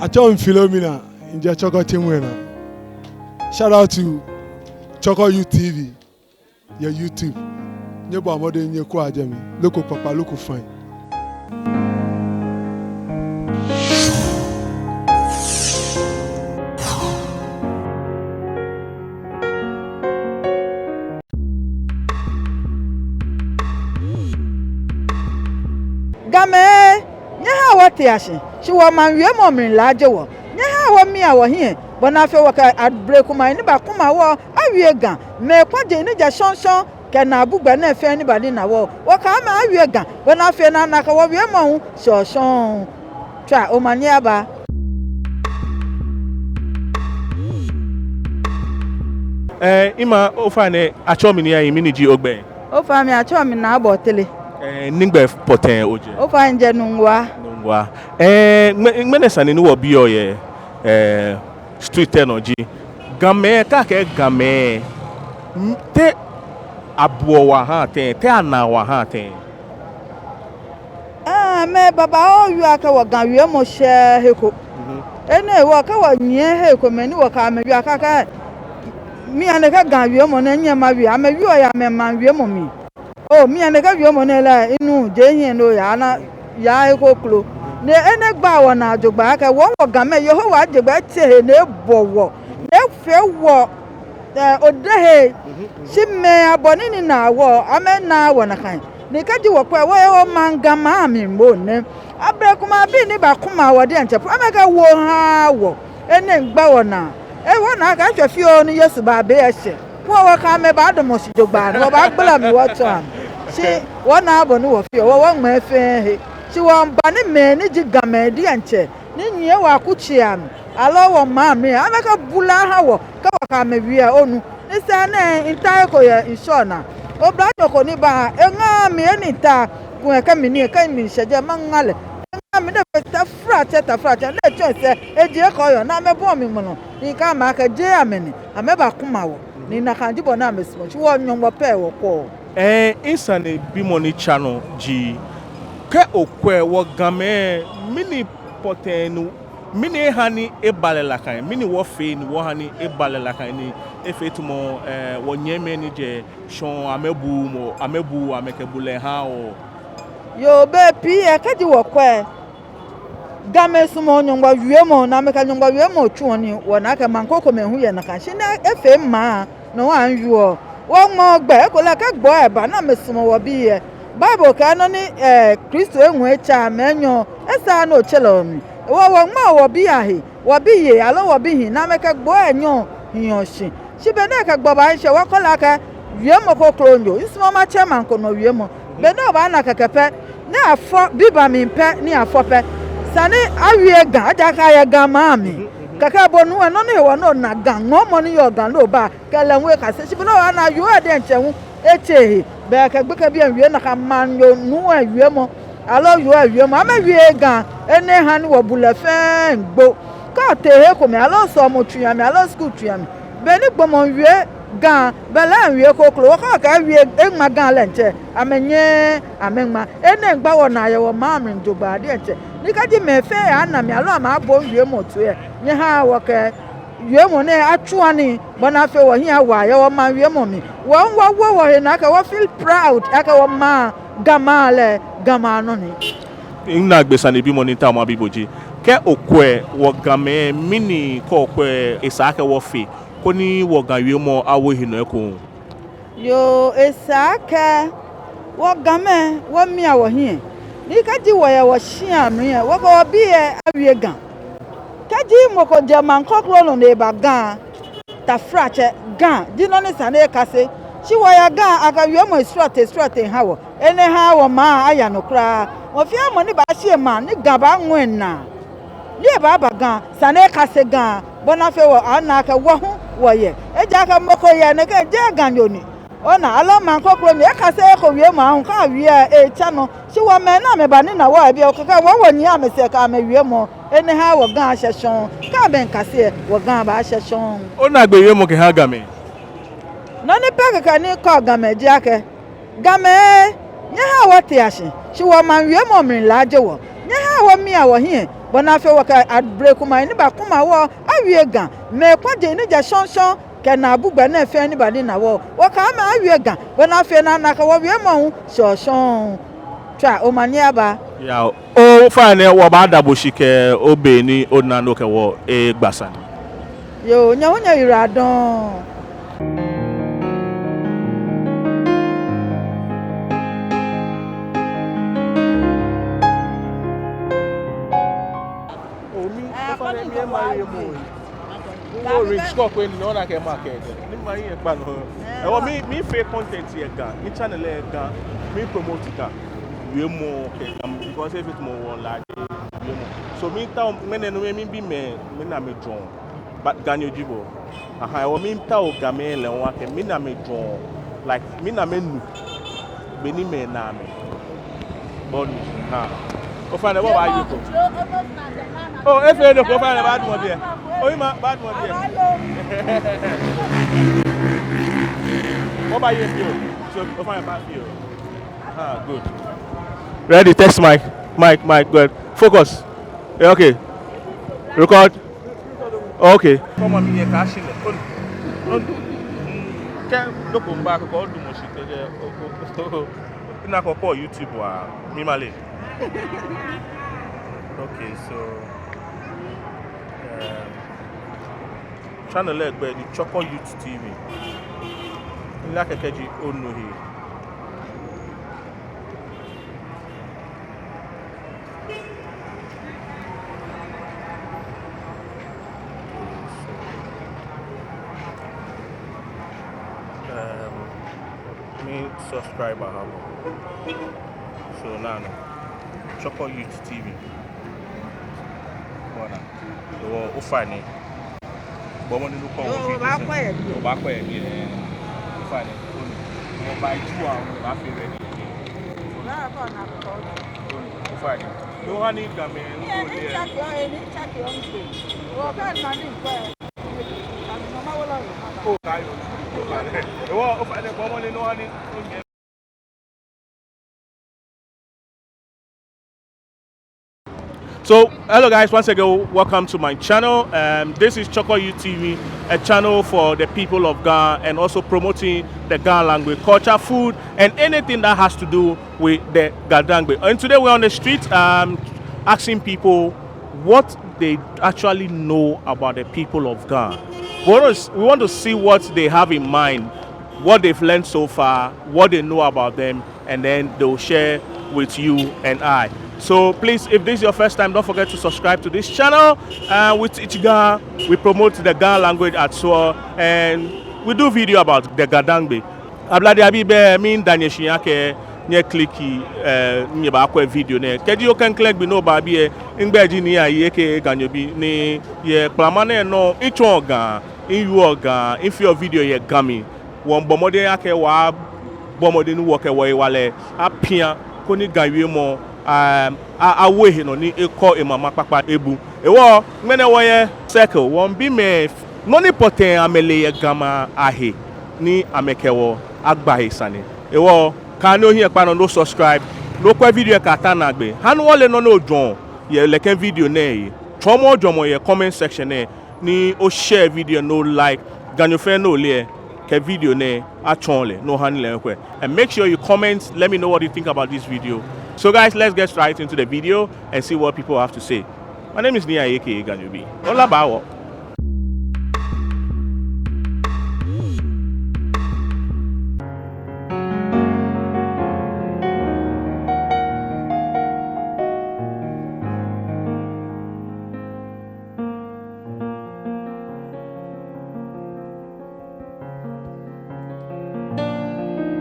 Achom Philomena in the Chorkor team winner. Shout out to Chorkor TV, your YouTube. Nyeba mode nye kwa ajami. Loko papa, loko fine. Game, nyaha wati ashe. She wa man we momrin laje wo. Nyaha wa mi awo here. Bona fe waka outbreak kuma ni ba kuma wo awie gan. Me kwaje ni ja shonshon ke na bugba na fe ni ba ni na wo. Waka ma awie gan. Bona fe na na ka wo we mo shonshon. Twa o mani aba. Ima ofane achomi ni ayi miniji ogbe. Ofa mi achomi na abotele. Ningbe poten oje. Ofa nje nungwa. Nungwa. Ngmene sani ni wo bi oye street energy. Game ka ke game. Te abuo wa ha ten, te ana wa ha ten. Me baba o yu aka wo gan wie mo she heko. Ene wo ka wo nye heko me ni wo ka me yu aka ka mi ane ka gan wie mo na nya ma wie ame wi o ya me man wie mo mi. Oh, mi ane ka wie mo na la inu je yin no ya na ya heko klo. Ne ene gba wo na ajogba aka wo wo gan me yo ho wa ajogba te he ne bowo. Ne fe wo odehe si me aboni ni na wo ame na wo na kan. Ni kaji wo kwa wo manga ma mi mo ne abre kuma bi ni ba kuma wo de enchepo ameka wo ha wo ene ngba wo na wo na ka hwe fi o ni Yesu ba be ehye wo ka me ba do mo si jogba no ba gbala mi wo to am si wo na abo ni wo fi wo ngma efe he si wo ba ni me ni ji game di enche ni nye wa kuchi am alo wo ma mi ameka bula ha wo ka wo ka me wi a onu ni sa na intai ko ye insona obra joko ni ba enga mi enita kun eka mi ni eka mi seje mangale enga mi de ta frate na chose eje ko yo na me bo mi mo no ni ka ma ka je ameni ameba kuma wo ni na kan jibo na mesimo chi wo nyon wo pe wo ko Insane bi money channel ji ke okwe wo game mini potenu mini hani ebale la kan mini wo fe ni wo hani ebale la kan ni efe tumo wo nyeme ni je shon amebu amekebule ha o yo be pi e kaji wo kwe game sumo nyongwa wiemo na meka nyongwa wiemo chuoni wo na ka mankoko mehu ye na kan shi na efe ma no wan yuo wo mo gbe ko la ka gbo eba na mesumo wo bi ye bible ka no ni Kristo enwu echa menyo esa na ochelo mi wo ma wo bi ahi wo bi ye alo wo bi hin na meka gbo enyo hiyoshi shibe na ka gbo ba nse wo kola ka wiemo ko klonjo ismo ma chairman ko no wiemo be no ba na kekepe ni afo biba mi pe ni afo pe sani awie gan aja ka ya gan ma mi kaka bonu no ni wo no na gan ngo mo ni yo gan lo ba kele nwe ka se shibe no na yo ade nche hu echehi be ka gbe ka bi awie na ka man yo nu awie mo alo yo awie mo amawie gan ene ha ni wo bule fe ngbo ka te he ko me alo so mo tuya me alo school tuya me be ni gbo mo wie gan bela wie koklo ka wie egma gan lenche amenye amenma ene ngba wo na ye wo ma mi njogba de enche ni ka di me fe ana mi alo ma bo wie mo to ye nye ha wo ke wie mo ne atuani bona fe wo hia wa ye wo ma wie mo mi wo he na ka wo feel proud aka wo ma gama no ni ina gbesa ni bi monitor mo abiboji ke okwe wo game mini ko okwe isaka wo fe ko ni wo gan wie mo awo hino eko yo esaka wo game wo mi awo hie ni ka ji wo ya wo hia mi wo ko bi e awie gan ka ji mo ko je man kokro no ne ba gan ta frache gan di no ni sane kase chi wo ya gan aka wie mo straight ha wo ene ha wo ma aya no kra wo fi amo ni ba hie ma ni gan ba nwen na ni ba gan sane kase gan bona fe wo anaka wo hu wo ye eja ka moko ye ne ke je gan yoni ona alo man kokro ni ka se ko wie mo ahun ka wie cha no chi wo me na me ba ni na wo abi o ka wo ni ame se ka me wie mo ene ha wo gan ahyeson ka ben kase wo gan ba ahyeson ona gbe wie mo ke ha game no ni pe ka ni ko game je ake game nya ha wo te ahye chi wo man wie mo mi laje wo nya ha wo mi a wo hie bona fe wo ka break kuma ni ba kuma wo awie gan me kwaje ni ja shonshon ke na bugba na fe ni ba ni na wo ka ma awie gan bona fe na na ka wo wie mo shonshon twa o mani aba ya o fa ne wo ba da bo shike obe ni odna no ke wo e gbasa yo nya wonya iradon no ring stock when no na ke market ni ma yin pa no e wo mi fake content here ga mi channel e ga mi promote ka we mo ke because if it mo won la we mo so mi ta me no mi bi me na me dron but ganyo jibo aha e wo mi ta o ga me le won ke mi na me dron like mi na me nu be ni me na me bonu ha o fa ne wo ba yi ko oh if you no go find a bad one there oh you ma bad one there what about you so go find a bad view good ready test mic good focus yeah, okay record okay come on me cash in on can look back ko do mo shit there na ko po YouTube wa mi male okay so channel egbe the Chorkor Youth TV ila kekeji onuhi me subscriber have so now Chorkor Youth TV bona o ufani bomo nínú ko o ba ko e ni ufani o ba ju àwọn ba fi re ni na ko na ko ufani no hani game ngo le ni chaki on se o ka na ni ko no ma wala o ka yo o ufani bomo nínú hani So, hello guys, once again, welcome to my channel. This is Chorkor Youth TV, a channel for the people of Ghana and also promoting the Ghana language, culture, food, and anything that has to do with the Gadangme. And today we're on the street asking people what they actually know about the people of Ghana. We want to see what they have in mind, what they've learned so far, what they know about them, and then they'll share with you and I. So please, if this is your first time, don't forget to subscribe to this channel. With Ichiga, we promote the Ghana language at SOA, and we do video about the Gadangme. Abladi abibe min danyeshiake nye kliki nye ba akwa video ne. Kedi yo kan click bi no ba bi ngbeji ni ayi eke ganyobi ni ye plamane no ichon ogan, in you ogan, if your video ye gami. Won bomode ake wa bomode nu woke wo wale apia koni ganwe mo awehe no ni eko emama papa ebu ewo mene wo ye circle won bi me no ni poten amele ye gama ahe ni amekewo agba isane ewo ka no hie pa no subscribe no kwa video ka ta na gbe hanu wole no no jon ye leken video ne chomo jomo ye comment section ne ni o share video no like ganyofe no le ke video ne achonle no hanle kwe and make sure you comment, let me know what you think about this video. So guys, let's get right into the video and see what people have to say. My name is Nia aka Ganyobi. Olabawo.